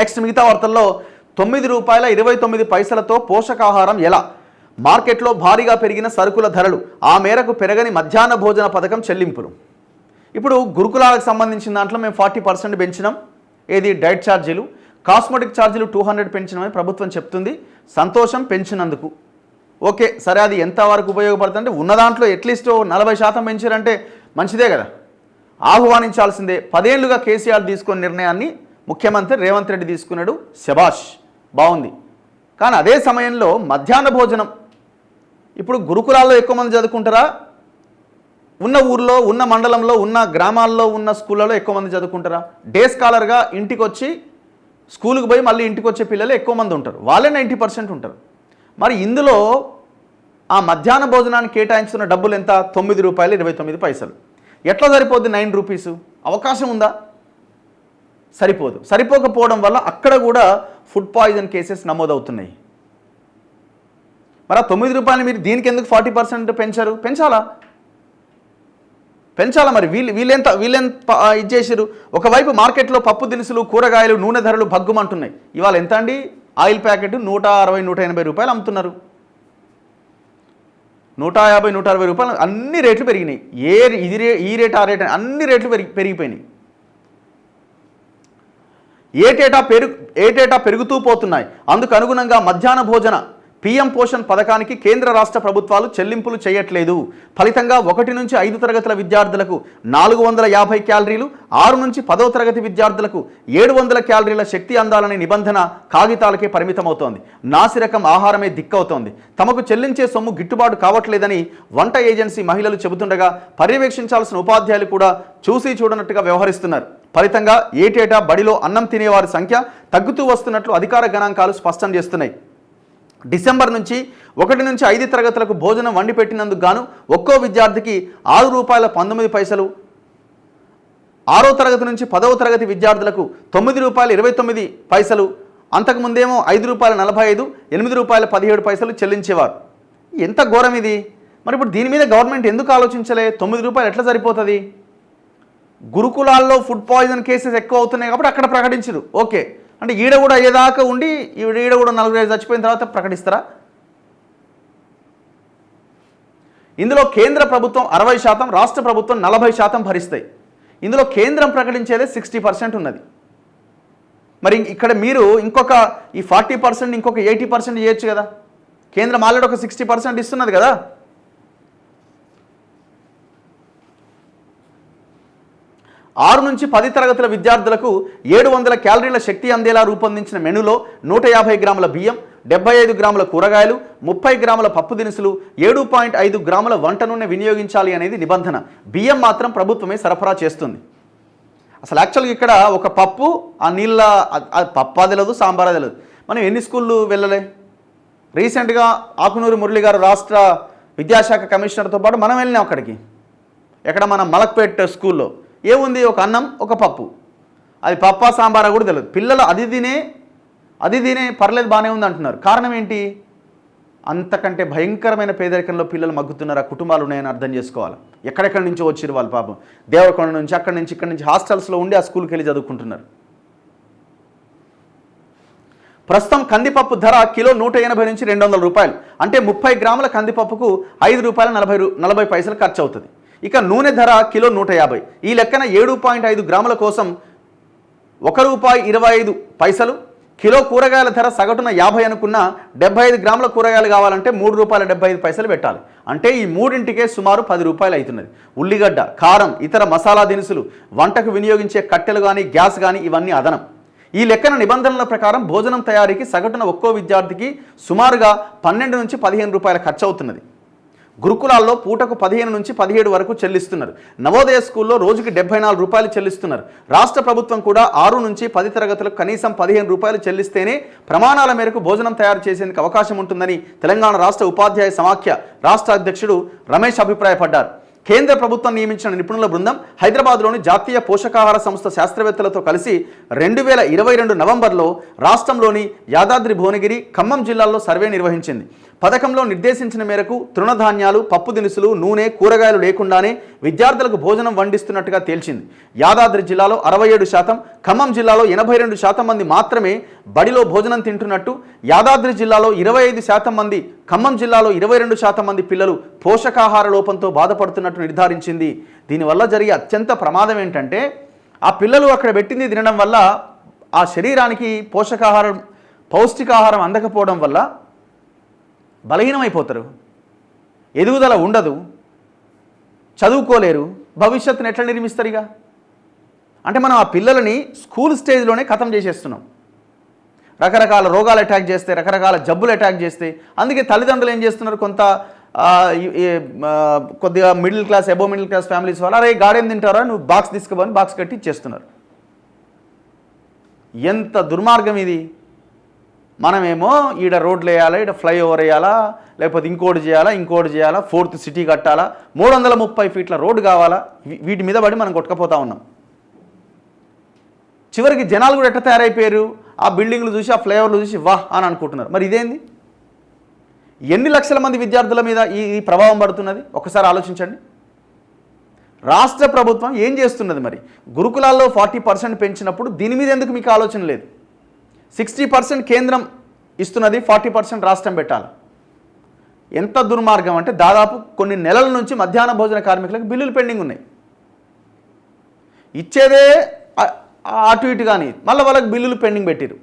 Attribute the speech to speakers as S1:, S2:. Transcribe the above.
S1: Next మిగతా వార్తల్లో ₹9.29 పోషకాహారం ఎలా, మార్కెట్లో భారీగా పెరిగిన సరుకుల ధరలు, ఆ మేరకు పెరగని మధ్యాహ్న భోజన పథకం చెల్లింపులు. ఇప్పుడు గురుకులాలకు సంబంధించిన దాంట్లో మేము 40% పెంచినాం, ఏది డైట్ ఛార్జీలు, కాస్మెటిక్ ఛార్జీలు 200 పెంచినామని ప్రభుత్వం చెప్తుంది. సంతోషం పెంచినందుకు. ఓకే సరే, అది ఎంతవరకు ఉపయోగపడుతుందంటే ఉన్న దాంట్లో అట్లీస్ట్ 40% పెంచారంటే మంచిదే కదా, ఆహ్వానించాల్సిందే. 10 ఏళ్లుగా కేసీఆర్ తీసుకున్న నిర్ణయాన్ని ముఖ్యమంత్రి రేవంత్ రెడ్డి తీసుకున్నాడు, శబాష్, బాగుంది. కానీ అదే సమయంలో మధ్యాహ్న భోజనం ఇప్పుడు గురుకులాల్లో ఎక్కువ మంది చదువుకుంటారా, ఉన్న ఊర్లో ఉన్న మండలంలో ఉన్న గ్రామాల్లో ఉన్న స్కూళ్ళలో ఎక్కువ మంది చదువుకుంటారా? డే స్కాలర్గా ఇంటికి వచ్చి స్కూల్కి పోయి మళ్ళీ ఇంటికి వచ్చే పిల్లలు ఎక్కువ మంది ఉంటారు, వాళ్ళే 90% ఉంటారు. మరి ఇందులో ఆ మధ్యాహ్న భోజనానికి కేటాయించుకున్న డబ్బులు ఎంత? ₹9.29. ఎట్లా సరిపోద్ది? ₹9. అవకాశం ఉందా? సరిపోదు. సరిపోకపోవడం వల్ల అక్కడ కూడా ఫుడ్ పాయిజన్ కేసెస్ నమోదవుతున్నాయి. మరి ఆ ₹9 మీరు దీనికి ఎందుకు 40% పెంచారు? పెంచాలా మరి? వీళ్ళెంత ఇది చేశారు? ఒకవైపు మార్కెట్లో పప్పు దినుసులు, కూరగాయలు, నూనె ధరలు భగ్గుమంటున్నాయి. ఇవాళ ఎంత అండి? ఆయిల్ ప్యాకెట్ ₹160-180 అమ్ముతున్నారు. ₹150-160 అన్ని రేట్లు పెరిగినాయి. ఈ రేట్ ఆ రేట్ అన్ని రేట్లు పెరిగిపోయినాయి. ఏటేటా పెరుగుతూ పోతున్నాయి. అందుకు అనుగుణంగా మధ్యాహ్న భోజన పీఎం పోషణ్ పథకానికి కేంద్ర రాష్ట్ర ప్రభుత్వాలు చెల్లింపులు చేయట్లేదు. ఫలితంగా 1 నుంచి 5 తరగతుల విద్యార్థులకు 450 క్యాలరీలు, 6 నుంచి 10వ తరగతి విద్యార్థులకు 700 క్యాలరీల శక్తి అందాలనే నిబంధన కాగితాలకే పరిమితమవుతోంది. నాసిరకం ఆహారమే దిక్కవుతోంది. తమకు చెల్లించే సొమ్ము గిట్టుబాటు కావట్లేదని వంట ఏజెన్సీ మహిళలు చెబుతుండగా పర్యవేక్షించాల్సిన ఉపాధ్యాయులు కూడా చూసి చూడనట్టుగా వ్యవహరిస్తున్నారు. ఫలితంగా ఏటేటా బడిలో అన్నం తినేవారి సంఖ్య తగ్గుతూ వస్తున్నట్లు అధికార గణాంకాలు స్పష్టం చేస్తున్నాయి. డిసెంబర్ నుంచి 1 నుంచి 5 తరగతులకు భోజనం వండి పెట్టినందుకు గాను ఒక్కో విద్యార్థికి ₹6.19, 6వ తరగతి నుంచి 10వ తరగతి విద్యార్థులకు ₹9.29, అంతకుముందేమో ₹5.45, ₹8.17 చెల్లించేవారు. ఎంత ఘోరం ఇది! మరి ఇప్పుడు దీని మీద గవర్నమెంట్ ఎందుకు ఆలోచించలే? ₹9 ఎట్లా సరిపోతుంది? గురుకులాల్లో ఫుడ్ పాయిజన్ కేసెస్ ఎక్కువ అవుతున్నాయి కాబట్టి అక్కడ ప్రకటించరు. ఓకే, అంటే ఈడ కూడా అయ్యేదాకా ఉండి ఈడ కూడా 45 చచ్చిపోయిన తర్వాత ప్రకటిస్తారా? ఇందులో కేంద్ర ప్రభుత్వం 60%, రాష్ట్ర ప్రభుత్వం 40% భరిస్తాయి. ఇందులో కేంద్రం ప్రకటించేదే 60% ఉన్నది. మరి ఇక్కడ మీరు ఇంకొక ఈ 40% ఇంకొక 80% చేయొచ్చు కదా. కేంద్రం ఆల్రెడీ ఒక 60% ఇస్తున్నది కదా. ఆరు నుంచి 10 తరగతుల విద్యార్థులకు 700 క్యాలరీల శక్తి అందేలా రూపొందించిన మెనూలో 150 గ్రాముల బియ్యం, 75 గ్రాముల కూరగాయలు, 30 గ్రాముల పప్పు దినుసులు, 7.5 గ్రాముల వంట నూనె వినియోగించాలి అనేది నిబంధన. బియ్యం మాత్రం ప్రభుత్వమే సరఫరా చేస్తుంది. అసలు యాక్చువల్గా ఇక్కడ ఒక పప్పు, ఆ నీళ్ళ పప్పా తెలియదు, సాంబారా తెలియదు. మనం ఎన్ని స్కూళ్ళు వెళ్ళలే? రీసెంట్గా ఆకునూరి మురళి గారు రాష్ట్ర విద్యాశాఖ కమిషనర్తో పాటు మనం వెళ్ళినాం అక్కడికి. ఎక్కడ? మన మలక్పేట్ స్కూల్లో ఏముంది? ఒక అన్నం, ఒక పప్పు. అది పప్పా సాంబారా కూడా తెలియదు. పిల్లలు అది తినే పర్లేదు బాగానే ఉంది అంటున్నారు. కారణం ఏంటి? అంతకంటే భయంకరమైన పేదరికంలో పిల్లలు మగ్గుతున్నారు. ఆ కుటుంబాలు ఉన్నాయని అర్థం చేసుకోవాలి. ఎక్కడెక్కడి నుంచో వచ్చిరు వాళ్ళు పాపం. దేవరకొండ నుంచి, అక్కడి నుంచి, ఇక్కడి నుంచి హాస్టల్స్లో ఉండి ఆ స్కూల్కి వెళ్ళి చదువుకుంటున్నారు. ప్రస్తుతం కందిపప్పు ధర కిలో ₹180 నుంచి ₹200. అంటే 30 గ్రాముల కందిపప్పుకు ₹5.40 ఖర్చు అవుతుంది. ఇక నూనె ధర కిలో ₹150. ఈ లెక్కన 7.5 గ్రాముల కోసం ₹1.25. కిలో కూరగాయల ధర సగటున 50 అనుకున్న 75 గ్రాముల కూరగాయలు కావాలంటే ₹3.75 పెట్టాలి. అంటే ఈ మూడింటికే సుమారు ₹10 అవుతున్నది. ఉల్లిగడ్డ, కారం, ఇతర మసాలా దినుసులు, వంటకు వినియోగించే కట్టెలు కానీ గ్యాస్ కానీ ఇవన్నీ అదనం. ఈ లెక్కన నిబంధనల ప్రకారం భోజనం తయారీకి సగటున ఒక్కో విద్యార్థికి సుమారుగా ₹12 నుంచి ₹15 ఖర్చు అవుతున్నది. గురుకులాల్లో పూటకు 15 నుంచి 17 వరకు చెల్లిస్తున్నారు. నవోదయ స్కూల్లో రోజుకి ₹74 చెల్లిస్తున్నారు. రాష్ట్ర ప్రభుత్వం కూడా 6 నుంచి 10 తరగతులకు కనీసం ₹15 చెల్లిస్తేనే ప్రమాణాల మేరకు భోజనం తయారు చేసేందుకు అవకాశం ఉంటుందని తెలంగాణ రాష్ట్ర ఉపాధ్యాయ సమాఖ్య రాష్ట్ర అధ్యక్షుడు రమేష్ అభిప్రాయపడ్డారు. కేంద్ర ప్రభుత్వం నియమించిన నిపుణుల బృందం హైదరాబాద్లోని జాతీయ పోషకాహార సంస్థ శాస్త్రవేత్తలతో కలిసి 2022 నవంబర్లో రాష్ట్రంలోని యాదాద్రి భువనగిరి, ఖమ్మం జిల్లాల్లో సర్వే నిర్వహించింది. పథకంలో నిర్దేశించిన మేరకు తృణధాన్యాలు, పప్పు దినుసులు, నూనె, కూరగాయలు లేకుండానే విద్యార్థులకు భోజనం వండిస్తున్నట్టుగా తేల్చింది. యాదాద్రి జిల్లాలో 67%, ఖమ్మం జిల్లాలో 82% మంది మాత్రమే బడిలో భోజనం తింటున్నట్టు, యాదాద్రి జిల్లాలో 25% మంది, ఖమ్మం జిల్లాలో 22% మంది పిల్లలు పోషకాహార లోపంతో బాధపడుతున్నట్టు నిర్ధారించింది. దీనివల్ల జరిగే అత్యంత ప్రమాదం ఏంటంటే ఆ పిల్లలు అక్కడ పెట్టింది తినడం వల్ల ఆ శరీరానికి పౌష్టికాహారం అందకపోవడం వల్ల బలహీనమైపోతారు, ఎదుగుదల ఉండదు, చదువుకోలేరు, భవిష్యత్తును ఎట్లా నిర్మిస్తారు? ఇక అంటే మనం ఆ పిల్లలని స్కూల్ స్టేజ్లోనే ఖతం చేసేస్తున్నాం. రకరకాల రోగాలు అటాక్ చేస్తే, రకరకాల జబ్బులు అటాక్ చేస్తే, అందుకే తల్లిదండ్రులు ఏం చేస్తున్నారు, కొద్దిగా middle class, above middle class families వాళ్ళు, అరే గాడేం తింటారా, నువ్వు బాక్స్ తీసుకుపోని బాక్స్ కట్టి ఇచ్చేస్తున్నారు. ఎంత దుర్మార్గం ఇది! మనమేమో ఈడ రోడ్లు వేయాలా, ఈడ ఫ్లైఓవర్ వేయాలా, లేకపోతే ఇంకోటి చేయాలా, 4th సిటీ కట్టాలా, 330 ఫీట్ల రోడ్డు కావాలా, వీటి మీద పడి మనం కొట్టుకపోతా ఉన్నాం. చివరికి జనాలు కూడా ఎట్లా తయారైపోయారు, ఆ బిల్డింగ్లు చూసి, ఆ ఫ్లైఓవర్లు చూసి వాహ్ అని అనుకుంటున్నారు. మరి ఇదేంది? ఎన్ని లక్షల మంది విద్యార్థుల మీద ఈ ప్రభావం పడుతున్నది ఒకసారి ఆలోచించండి. రాష్ట్ర ప్రభుత్వం ఏం చేస్తున్నది? మరి గురుకులాల్లో 40% పెంచినప్పుడు దీని మీద ఎందుకు మీకు ఆలోచన లేదు? 60% కేంద్రం ఇస్తున్నది, 40% రాష్ట్రం పెట్టాలి. ఎంత దుర్మార్గం అంటే దాదాపు కొన్ని నెలల నుంచి మధ్యాహ్న భోజన కార్మికులకు బిల్లులు పెండింగ్ ఉన్నాయి. ఇచ్చేదే అటు ఇటు కానీ మళ్ళీ వాళ్ళకి బిల్లులు పెండింగ్ పెట్టిరు.